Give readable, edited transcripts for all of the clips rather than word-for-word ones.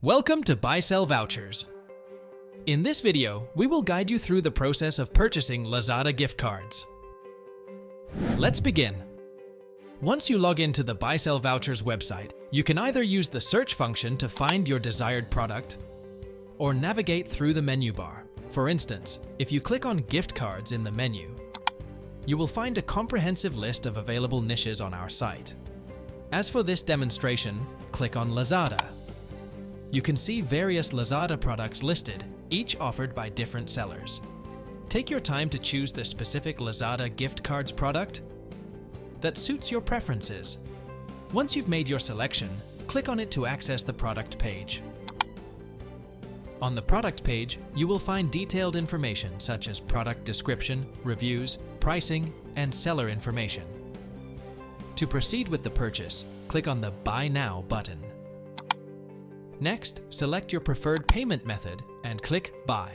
Welcome to Buysellvouchers. In this video, we will guide you through the process of purchasing Lazada gift cards. Let's begin. Once you log into the Buysellvouchers website, you can either use the search function to find your desired product or navigate through the menu bar. For instance, if you click on gift cards in the menu, you will find a comprehensive list of available niches on our site. As for this demonstration, click on Lazada. You can see various Lazada products listed, each offered by different sellers. Take your time to choose the specific Lazada gift cards product that suits your preferences. Once you've made your selection, click on it to access the product page. On the product page, you will find detailed information such as product description, reviews, pricing, and seller information. To proceed with the purchase, click on the Buy Now button. Next, select your preferred payment method and click Buy.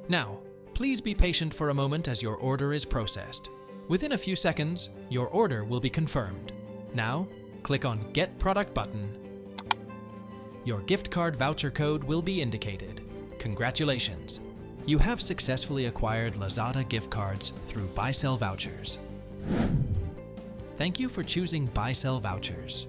Now, please be patient for a moment as your order is processed. Within a few seconds, your order will be confirmed. Now, click on Get Product button. Your gift card voucher code will be indicated. Congratulations! You have successfully acquired Lazada gift cards through Buysellvouchers. Thank you for choosing Buysellvouchers.